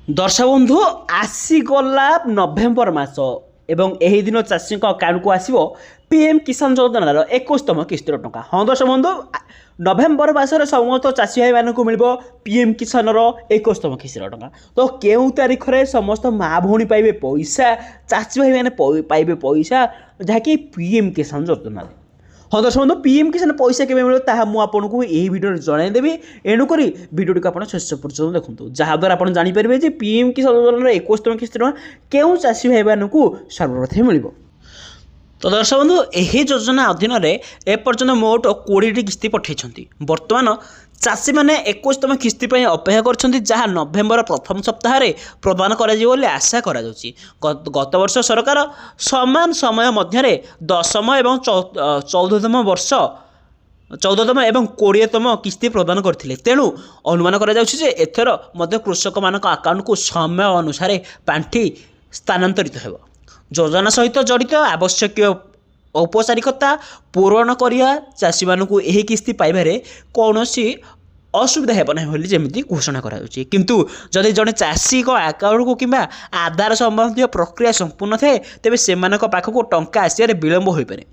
दर्शक बंधु आसीगला नवेम्बर मास एवं यही दिन चाषी अकाउंट को आसो पीएम किसान योजनार 21तम किस्तर टंका। हाँ दर्शक बंधु नवेम्बर मसर समस्त चाषी भाई मानक मिल पीएम किसान 21तम किस्तर टंका। तो केउ तारीख में समस्त माँ भौणी पाइबे पैसा, चाषी भाई मैंने पाइबे पैसा जहाँकि पीएम किसान योजना। हाँ दर्शक बंधु पीएम किसान पैसा केवे मिले ताहा मु आपको यही भिडियो जनईदेवी। एणुक भिडियो को आप शेष पर्यटन देखूँ जहाद्वारा आप जापर जे पीएम किसान योजनार 21तम किस्ती टଙ୍କା केउं चाषी भाई मानक सर्वप्रथम मिल। तो दर्शक बंधु यही योजना अधीन एपर्यंत मोट 20टी किस्ती पठाई। बर्तमान चाषी मैंने 21तम किस्ती अपेक्षा कर जहाँ नवेम्बर प्रथम सप्ताह प्रदान कर आशा कर। गत वर्ष सरकार समान समय मध्य 10म एवं 14तम वर्ष 14तम एवं 20तम किस्ती प्रदान करथिले। तेणु अनुमान कर कृषक मान अकाउंट को समय अनुसार पांठि स्थानांतरित हो। योजना सहित जड़ित आवश्यक औपचारिकता पूरण करिया चाषी मानू यही किस्ती पाइबारे कौनसी असुविधा हेब ना बोली जमी घोषणा करा किंतु जदि जड़े चाषी अकाउंट को किंबा आधार संबंधी प्रक्रिया संपूर्ण थाए तेबे सेमानक पाखक टंका आसियारे विलंब हो पारे।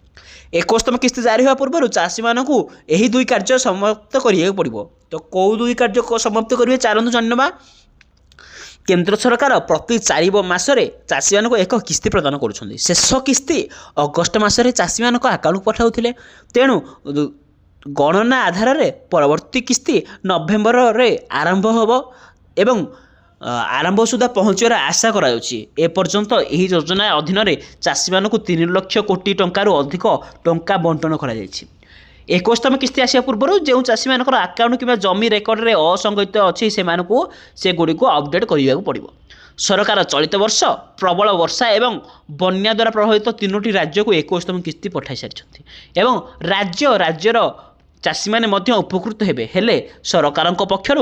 21तम किस्ती जारी होगा पूर्व चाषी मानक यही दुई कार्य समाप्त करिया पड़िबो। तो कौ दुई कार्य समाप्त करिवे चलतु जानवा। केंद्र सरकार प्रति 4 मासरे चाषी मानक एक किस्ती प्रदान करुछंदी। शेष किस्ती अगस्ट मासरे चाषी मानक अकाउंट पठाउथिले। तेणु गणना आधार में परवर्ती किस्ती नवेम्बर आरंभ होब एवं आरंभ सुधा पहुँचार आशा करपर्यंत यही योजना अधीन चाषी मानक 3 लाख कोटी टंकार अधिक टंका बंटन कर 21तम किस्ती आसा पूर्व जो चाषी मान अकाउंट कि जमी रेकर्ड में असंगत अच्छी से गुड़ी को अपडेट करने पड़ो। सरकार चलित वर्ष प्रबल वर्षा एवं बन्या द्वारा प्रभावित 3टी राज्य को 21तम किस्ती पठाई सारी एवं राज्यर चाषी मैंने उपकृत हेबे। हेले सरकार पक्षर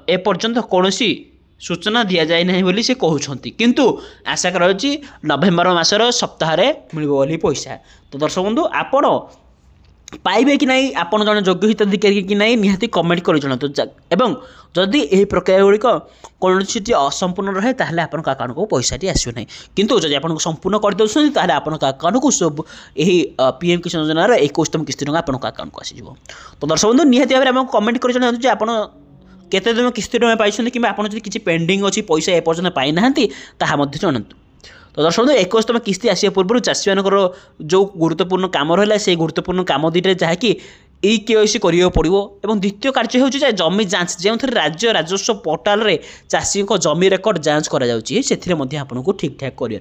एपर्यंत कौन सूचना दि जाए ना बोली से कहते किंतु आशा कर नवेम्बर मासर सप्ताह मिल पैसा। तो दर्शक बंधु आपण पाइबे कि नहीं आपन जन योग्य हिताधिकारी कि नहीं निहाती कमेंट कर जनातु। एवं जदि यही प्रक्रिया गुड़िक कौन असंपूर्ण रहे ताहले आपन अकाउंट को पैसाटी आसो ना किंतु जदि आपन संपूर्ण कर दउछन ताहले आपन अकाउंट को सब यही पीएम किसान योजनार 21तम किस्ती टंका आपन अकाउंट को आसीजिवो। तो दर्शक बंधु निहाती भाबरे हम कमेंट कर जनातु जे आपन केते दिन किस्ती टंका पाइछन कि आपन जदि किछि पेंडिंग अछि पैसा ए पर्यंत पाइ नाहंती ताहा मध्ये जनातु। तो दर्शक बंधु 21तम किस्ती आसिया पूर्व चाषी मान जो गुरुत्वपूर्ण काम रहा से गुरुत्वपूर्ण काम दुईटे जहाँकि KYC करियो पड़ो। एवं द्वितीय कार्य हो जमी जांच जो राज्य राजस्व पोर्टाल रे चाषी जमी रेकर्ड जांच आपको ठीक ठाक कर।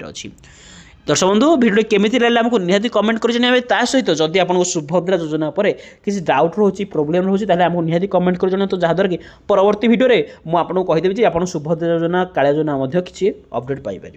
दर्शक बंधु भिडियो केमी लगे आमको निहाती कमेंट कर ता सहित जदि आपको सुभद्रा योजना पर किसी डाउट रोचे प्रोब्लेम रोचे आमको निहाती कमेंट कर तो जहाद्वारा कि परवर्ती भिडियो मुझे कहीदेवी आप सुभद्रा योजना कालिया योजना किसी अपडेट पाइपर।